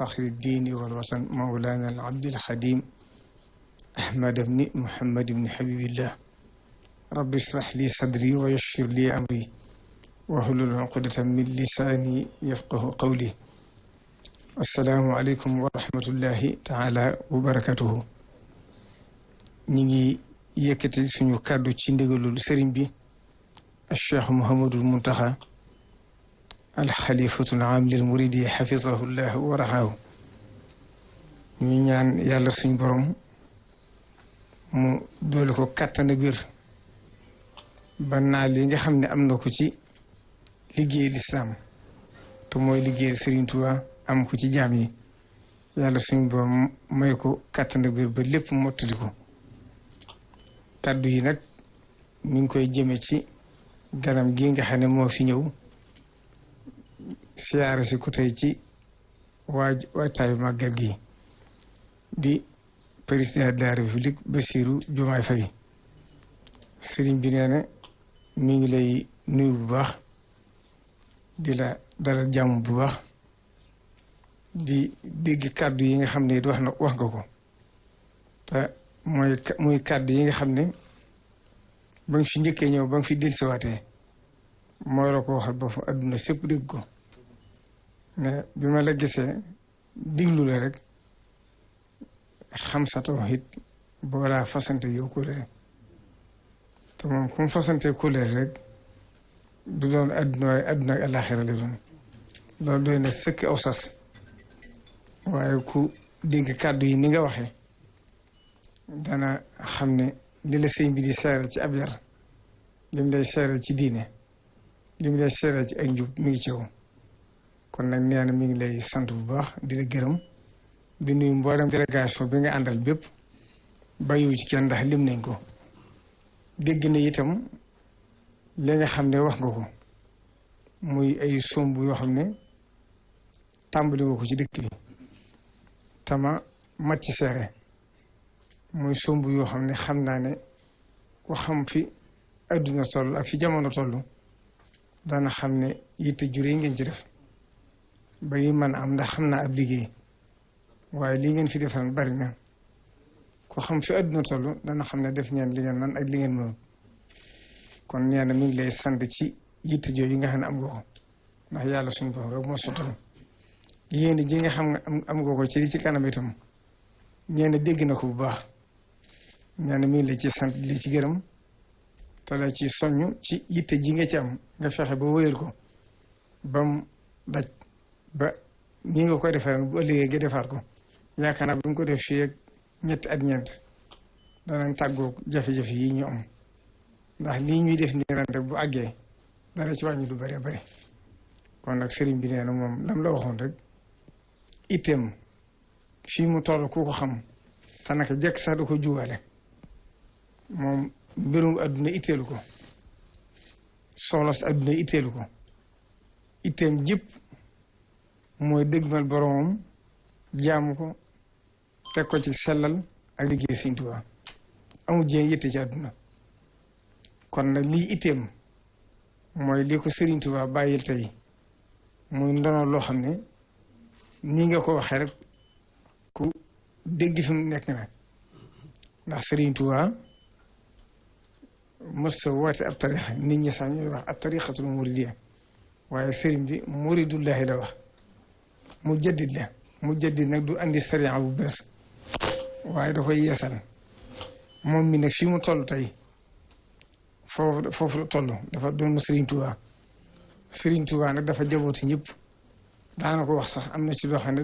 فخر الدين والوطن مولانا العبد الخديم أحمد بن محمد بن حبيب الله رب اشرح لي صدري ويسر لي أمري واحلل عقدة من لساني يفقه قولي. السلام عليكم ورحمة الله تعالى وبركاته. نيجي yëkkati suñu kàddu ci ndigalul sëriñ bi Cheikh Mouhamadul Muntaxa alxalifatul aam lil muridi xafizahu llah wa raxaahu. ñu ñaan yàlla suñ borom mu doole ko kàttan ak wér ba naa li nga xam ne am na ko ci liggéey lislaam te mooy liggéey Sëriñ Tuubaa am ko ci jaam yi yàlla suñ borom may ko kàttan ak wér ba lépp mottali ko. kàddu yi nag mi ngi koy jëme ci ganam gi nga xam ne moo fi ñëw siyaare si ku tey ci waajtaayu màggal gi di président de la république Bassirou Diomaye Faye. sëriñ bi nee na mi ngi lay nuyu bu baax di la dalal jàmm bu baax di dégg kàddu yi nga xam ne wax nga ko te muy kàddu yi nga xam ne ba nga fi njëkkee ñëw ba nga fi dellusiwaatee mooy la ko waxal ba fa adduna sépp dégg ko mais bi ma la gisee diglu la rek xam sa tawhid boo laa fasante yow kóllëre te moom ku mu fasante kóllëre rek du doon adduna waaye adduna ak àllaaxira la doon loolu doy na sëkk aw sas waaye ku dégg kàddu yi ni nga waxee dana xam ne li la sëñ bi di seeral ci ab yar li mu lay seeral ci diine li mu lay seeral ci ak njub mi ngi ci yow. kon nag nee na mi ngi lay sant bu baax di la gërëm di nuyu mboolem délégation bi nga àndal bépp bàyyiwu ci kenn ndax lim nañ ko. dégg na itam li nga xam ne wax nga ko muy ay somb yoo xam ne tàmbali nga ko ci dëkk bi tama mat ci seere muy somb yoo xam ne xam naa ne ku xam fi adduna toll ak fi jamono toll dana xam ne yitte juree ngeen ci def ba yi mën a am ndax xam naa ab liggéey waaye li ngeen fi defal bari na ku xam fi adduna toll dana xam ne def ngeen li ngeen man ak li ngeen mënul. kon nee na mi ngi lay sant ci yitte jooju yi nga xam ne am nga ko ndax yàlla suñu borom rek moo sottal yéen ji nga xam nga am nga ko ci li ci kanam itam ñeena dégg na ko bu baax. nee na mi ngi la ci sant li ci gërëm te la ci soññ ci yitte ji nga ci am nga fexe ba wóyal ko ba mu daj ba ñi nga koy defee bu ëllëgee nga defaat ko yaakaar naa bu ñu ko def fii ak ñetti at ñeent danañ tàggoo jafe-jafe yi ñu am ndax lii ñuy def nii ren rek bu àggee dana ci wàññi lu bëree bëri. kon nag sëriñ bi nee na moom lam la waxoon rek itteem fii mu toll ku ko xam te naka jekk sax du ko juwale moom mbirum adduna itteelu ko soxla si adduna itteelu ko itteem jëpp mooy dëgmal boromam jaamu ko teg ko ci sellal ak liggéey Sëriñ Tuubaa amul jéem yitte ci adduna. kon nag lii itteem mooy li ko Sëriñ Tuubaa bàyyil tey muy ndono loo xam ne nii nga ko waxee rek ku dégg fi mu nekk na ndax Sëriñ Tuubaa mos sa woote ab tarixa nit ñi sax ñuy wax ab tarixatul muridiyya waaye sëriñ bi muridullahi la wax mu jaddid la mu jaddid nag du andi sariya bu bees waaye da koy yeesal moom mi nag fii mu toll tey foofu la toll dafa doon Sëriñ Tuubaa. Sëriñ Tuubaa nag dafa jabooti ñëpp daana ko wax sax am na ci loo xam ne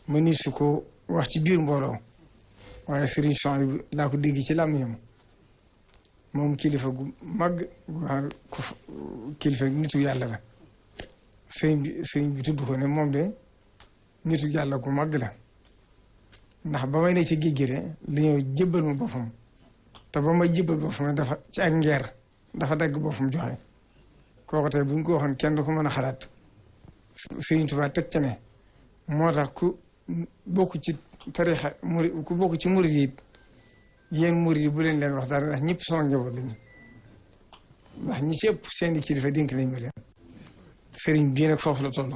mëni su ko wax ci biir mbooloo waaye Sëriñ Souhaïbou bi laa ko dégg ci làmmiñam moom kilifa gu mag kilifa nitu yàlla la sëriñ bi tudd ko ne moom de nitu yàlla gu mag la ndax ba may ne ci géej gi de li ñëw jébbal ma boppam te ba may jébbal boppam dafa ci ak ngeer dafa dagg boppam joxe kooku tey bu ñu ko waxoon kenn du ko mën a xalaat. Sëriñ Tuubaa teg ca ne moo tax ku bokk ci tarixa murid ku bokk ci murid yi yéen murid yi bu leen wax dara ndax ñëpp sama njaboot lañu ndax ñi ci ëpp seeni kilifa dénk nañ ma leen. sëriñ bii nag foofu la toll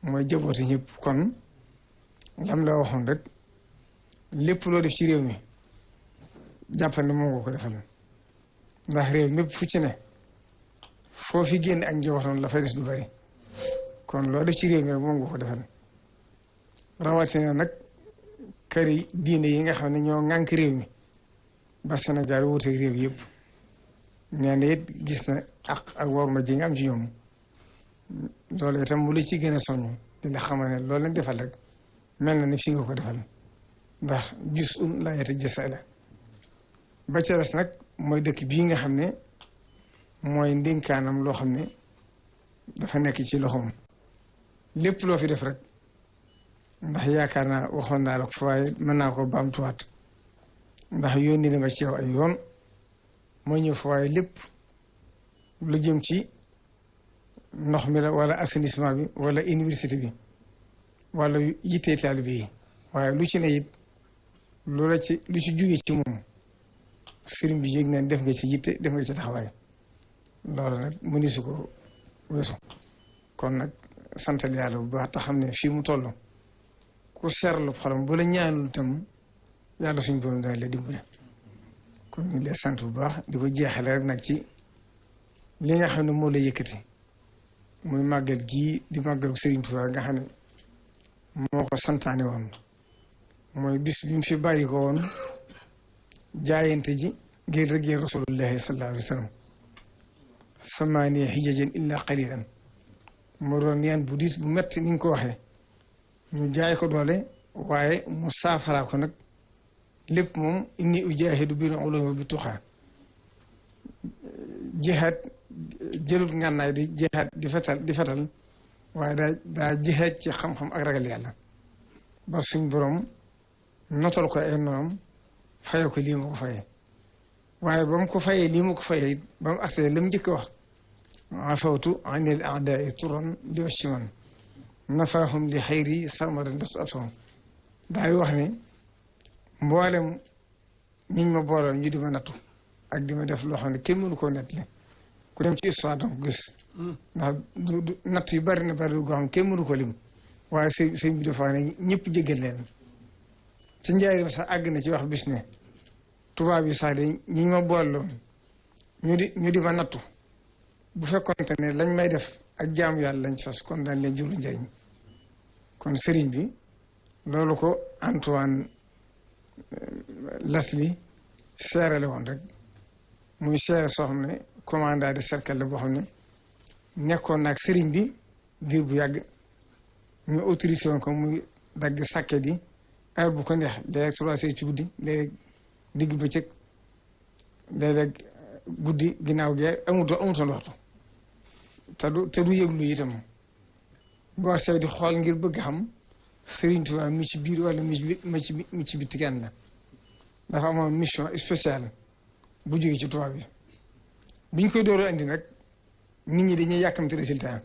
mooy jaboote ñëpp. kon lam la waxoon rek lépp loo def ci réew mi jàppal ne moo nga ko defal ndax réew mépp fu ci ne foo fi génn ak njabootam la fay des du bari kon loo def ci réew mi rek moom nga ko defal rawatina nag këri diine yi nga xam ne ñoo ŋànk réew mi ba Sénégal wuuteeg réew yëpp nee na it gis na ak worma ji nga am ci ñoom loolu itam mu la ci gën a soññ di la xamal ne loolu lañ defal rek mel na ni fi nga ko defal ndax gis laa yata jësa la ba ca des nag mooy dëkk bii nga xam ne mooy ndénkaanam loo xam ne dafa nekk ci loxoom lépp loo fi def rek ndax yaakaar naa waxoon naa la ko fa waaye mën naa ko baamtuwaat ndax yónni na ma ci yow ay yoon mooy ñëw fa waaye lépp lu jëm ci ndox mi la wala assainissement bi wala université bi wala yittee taalibe yi waaye lu ci ne it lu ci jóge ci moom sëriñ bi yëg neen def nga ci yitte def nga ci taxawaay loolu nag mënisu ko weesu kon nag santal yàlla bu baax te xam ne fii mu toll ku seerlu xolam bu la ñaanul itam yàlla suñ borom dana la dimbale kon ñu lay sant bu baax di ko jeexale rek nag ci li nga xam ne moo la yëkkati muy màggal gii di màggalu Sëriñ Tuubaa nga xam ne moo ko santaane woon mooy bis bi mu fi bàyyi ko woon jaayante ji ngir rëggee rasulullahi sallallahu alayhi wa sallam samaaniya hijajan illa qalilan moo doon yaan bu diis bu metti ni nga ko waxee ñu jaay ko doole waaye mu saafaraa ko nag lépp moom inni ujaahidu bil ulumi bi tuxaa jihaad jëlut ngànnaay di jihaad di fetal waaye daa jihaad ci xam-xam ak ragal yàlla ba suñ borom notal ko ay noonam faye ko lii mu ko fayee waaye ba mu ko fayee lii mu ko fayee it ba mu agsee la mu njëkk wax afawtu anil a'daai turan li wacci man nafaahum li xayri sarmadan des atom daay wax ne mboolem ñiñ ma booloon ñu di ma nattu ak di ma def loo xam ne kenn mënu koo nettali ku dem ci histoire danga ko gis ndax natt yu bari na bari goo xam kenn mënu ko lim waaye sëñ bi dafa ne ñëpp jéggal leen ci njaarim sax àgg na ci wax bis ne tubaab yi sax de ñi ma booloon ñu di ma nattu bu fekkonte ne lañ may def ak jaamu yàlla lañ ci fas kon daan leen juru njëriñ kon sëriñ bi loolu ko Antoine Leslie seerale woon rek muy seere soo xam ne commandant de cercle la boo xam ne nekkoon naag sëriñ bi diir bu yàgg ñu autorisé woon ko muy dagg sàkket yi heure bu ko neex léeg-léeg 3 heures ci guddi léeg-léeg digg bëccëg léeg-léeg guddi ginnaaw gi amutoon waxtu te du yëglu itam boo see di xool ngir bëgg xam Sëriñ Tuubaa mi ci biir wala mi ci bitti kenn la dafa amoon mission spéciale bu jógee ci tubaab bi biñ koy door a indi nag nit ñi dañuy yàkkamte résultat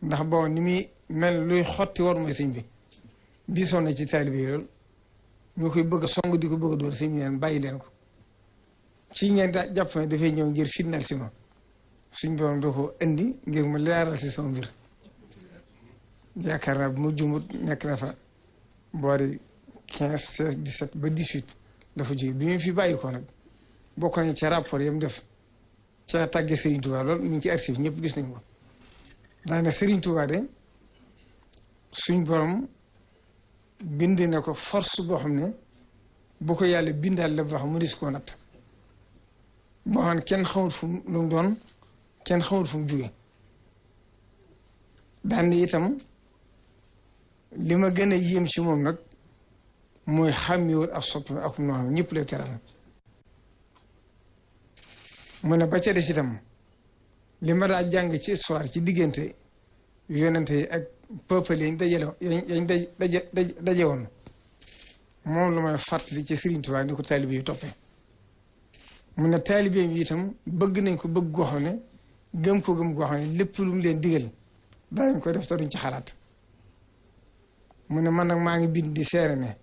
ndax bon ni muy mel luy xotti war mooy sëñ bi diisoon na ci taalibe yi loolu ñoo koy bëgg a song di ko bëgg a door sëñ bi leen bàyyi leen ko ci ngeen jàpp ne dafay ñëw ngir fitnaal si ma suñ borom doo ko indi ngir mu leeral si sama mbir yaakaar naa bu mu jumut nekk na fa boori 15 16 17 ba 18 dafa jóge bi ñu fi bàyyi ko nag bokk nañ ca rapport yam def ca tàgge Serigne Touba loolu ñu ngi ci archive ñëpp gis nañ ko daane Serigne Touba de suñ borom bind na ko force boo xam ne bu ko yàlla bindaal la boo xam mu dis koo natt boo xam ne kenn xamul fu mu lu mu doon kenn xamul fu mu jóge daan itam li ma gën a yéem ci moom nag mooy xàmmiwul ak soppi ak noo xam ñëpp lay teral mu ne ba ca des itam li ma daa jàng ci histoire ci diggante yonente yi ak peuple yañ daje woon moom lu may fàttali ci Serigne Touba ni ko taalibe yi toppee mu ne taalibe yi itam bëgg nañ ko bëgg goo xam ne gëm ko gëm goo xam ne lépp lu mu leen digal daañu ko def te duñ ci xalaat mu ne man nag maa ngi bind di seere ne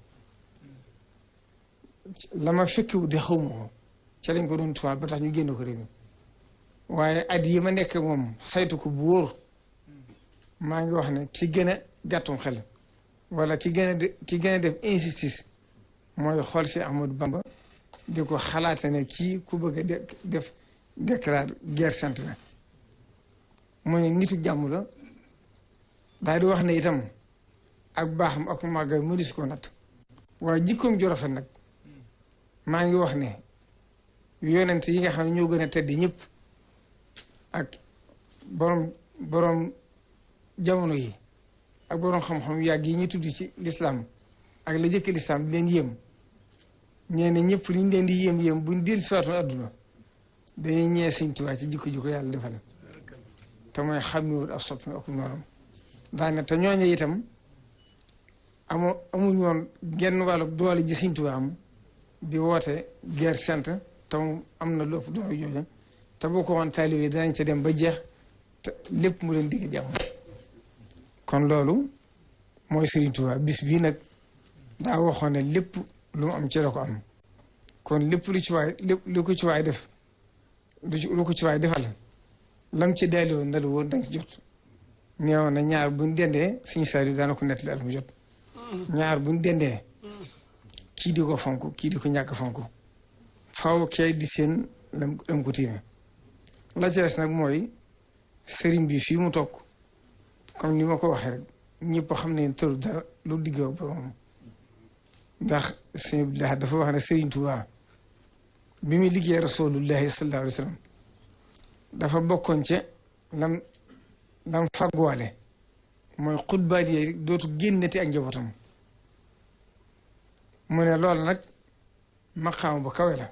la ma fekkiwu di xawma ko ca lañ ko doon tuwaat ba tax ñu génn ko réew mi waaye at yi ma nekk moom saytu ko bu wóor maa ngi wax ne ki gën a gàttum xel wala ki gën a def injustice mooy xool si Ahmadou Bamba di ko xalaate ne kii ku bëgg a def déclare guerre sainte la mu ne nitu jàmm la daal di wax ne itam ak baaxam ak màggal mënees ko natt waaye jikkoom ju rafet nag maa ngi wax ne yonent yi nga xam ne ñoo gën a tedd ñëpp ak borom jamono yi ak borom xam-xam yàgg yi ñu tudd ci lislaam ak la jëkk lislaam di leen yéem ñee ne ñëpp liñ leen di yéem buñ dil siwaatoon adduna dañuy ñee Sëñ Tuubaa ci jikko yàlla defal te mooy xàmmewul ak soppi ak noonam daane te ñooñu itam amuñ woon genn wàllu doole ji Sëñ Tuubaa am di woote guerre sainte te am na lépp doole jooju te boo ko woon taalibe yi danañ ca dem ba jeex te lépp mu leen digg jàmm kon loolu mooy Sëriñ Tuubaa bis bii nag daa waxoon ne lépp lu mu am ci la ko am kon lépp lu ko ci waay def lu ko ci waay defal lam ci daali woon na la woon danga ci jot neewoon na ñaar buñ dendee suñu saar yi daana ko nettali at mu jot ñaar buñ dendee kii di ko fonk kii di ko ñàkk fonk faaw kay di seen lam ko tiime la ci des nag mooy sëriñ bi fii mu toog comme ni ma ko waxee rek ñëpp xam ne tëru dara lu diggoo borom ndax sëñ Abdullah dafa wax ne Sëriñ Tuubaa bi muy liggéey rasulullahi sallallahu alayhi wa sallam dafa bokkoon ci lam fagguwaale mooy xutbaat yi dootu génnati ak njabootam mu ne loolu nag maqaam bu kawe la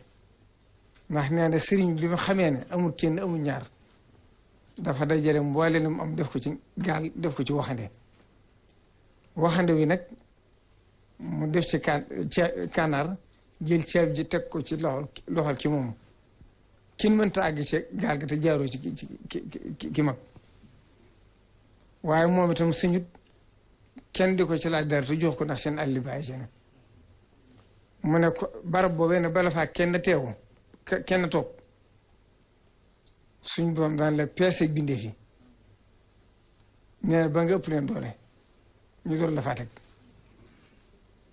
ndax nee na sëriñ bi ma xamee ne amul kenn amul ñaar dafa dajale mboole lu mu am def ko ci gaal def ko ci waxande wi nag mu def ci kanaar jël ceeb ji teg ko ci loxol ki moom kin mënta àgg ci gaal gi te jaaroo ci ki mag waaye moom itam sëñut kenn di ko ci laaj dara te jox ko ndax seen àlli bàyyi ci ne mu ne ko barab boobee ne bala faa kenn teewu kenn toog suñ boom daan la peese bindee fi nee na ba nga ëpp leen doole ñu door la faa teg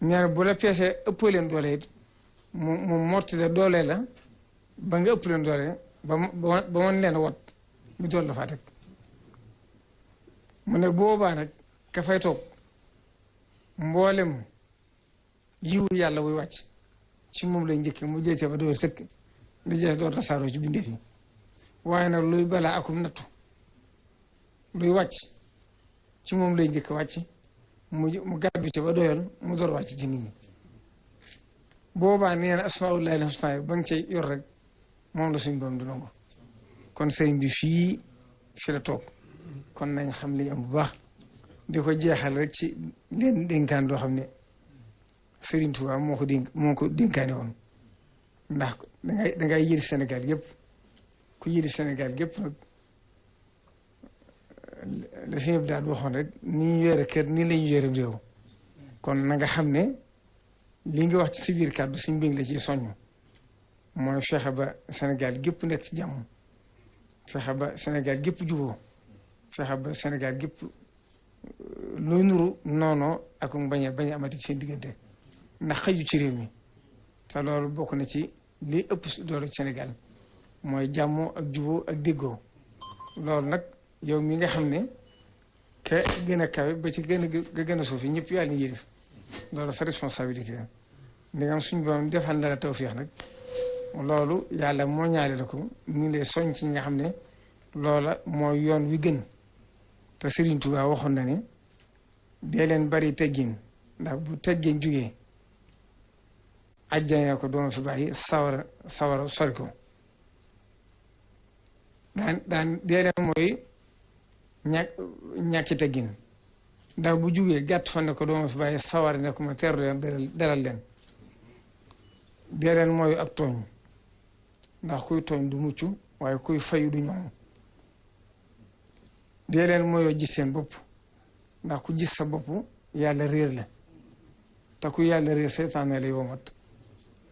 nee na bu la peesee ëppoo leen doole it mu mottile doole la ba nga ëpp leen doole ba mën leen wot ñu door la faa teg mu ne boobaa nag ka fay toog mboolem yiwu yàlla wuy wàcc ci moom lay njëkk mu jëcee ba doole sëkk li jeex door tasaaroo ci bindee fi waaye nag luy balaa akum nattu luy wàcc ci moom lay njëkk wàcc mu gàddu ci ba doyoon mu door wàcc ci nit ñi boobaa nee na asmaullahi l-husna ba nga cay yor rek moom la suñ borom du nangu kon sëriñ bi fi la toog kon nañ xam li am bu baax di ko jeexal rek ci leen dénkaan doo xam ne Sëriñ Tuubaa moo ko dénkaane woon ndax dangay yëri Sénégal yëpp ku yëri Sénégal yëpp nag la si ñëpp daal waxoon rek ni ñu yore kër nii la ñu yore réew kon na nga xam ne li nga wax ci si biir kàddu suñ mbéng la ciy soññ mooy fexe ba Sénégal gépp nekk ci jàmm fexe ba Sénégal gépp juboo fexe ba Sénégal gépp loo nuru noonoo ak bañ a amati ci seen diggante ndax xaju ci réew mi te loolu bokk na ci li ëpp doole ci Sénégal mooy jàmmoo ak juboo ak déggoo loolu nag yow mi nga xam ne ka gën a kawe ba ci gën a suufi ñëpp yàlla ni yërif loolu sa responsabilité la ndegam suñ borom defal na la tawfeex nag loolu yàlla moo ñaale la ko ñu ngi lay soñ ci ñi nga xam ne loola mooy yoon wi gën te Serigne Touba waxoon na ne dee leen bari teggin ndax bu teggin jugee ajjane ko dooma fi bàyyi sawara sori ko daan dee leen mooy ñàkki teggin ndax bu jugee gàtt fan ne ko dooma fi bàyyi sawara ne ko ma teeru leen dalal leen dee leen mooy ak tooñ ndax kuy tooñ du mucc waaye kuy fayu du ñoom dee leen mooyoo gis seen bopp ndax ku gis sa bopp yàlla réer la te ku yàlla réer seytaane lay womat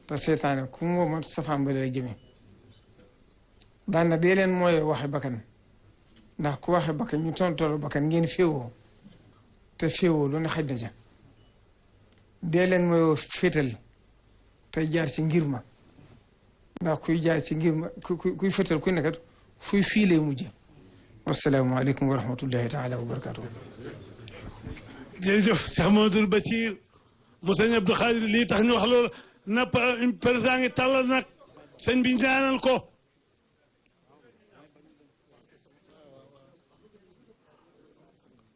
te seytaane ku mu womat safaan ba lay jëme daan na dee leen mooyoo waxe bakkan ndax ku waxe bakkan ñu tontolo bakkan ngeen féewoo te féewoo lu ne xaj na ca dee leen mooy féetal te jaar ci ngir ma ndax kuy jaar ci ngir ma kuy féetal kuy nekkat fuy fii lay mujje wasalaamaaleykum wa rahmatullahi taala wa barakatuh jërëjëf Cheikh Mamadou Bachir mu sëñ Abdou Khadir lii tax ñu wax loolu na président ngi tàllal nag sëñ bi ñaanal ko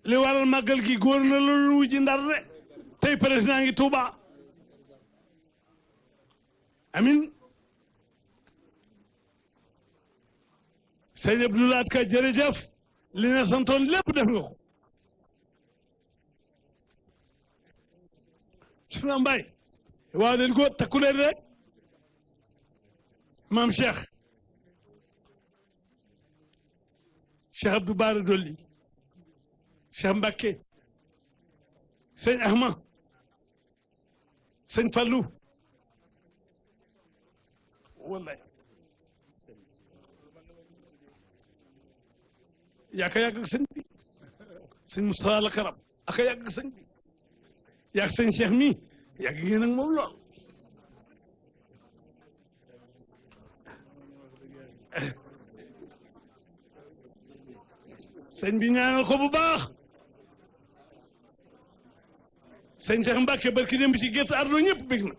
li waral màggal gi góor na loolu wujji Ndar de tey président ngi Touba amin sëñ Abdou Lahad Ka jërëjëf li na santoon lépp def nga ko suna mbay waaw leen ko takku leen rek maam Cheikh Abdou Bara Dolli Cheikh Mbacké sëñ Ahma sëñ Fallou wallahi yaa ka yàgg ak sëñ bi sëñ Moustapha la Karam aka yàgg ak sëñ bi yàgg sëñ Cheikh mi yàgg ngeen ak moom lool sëñ bi ñaanal ko bu baax sëñ Cheikh Mbacké barki dem bi ci gerte ardo ñëpp bég na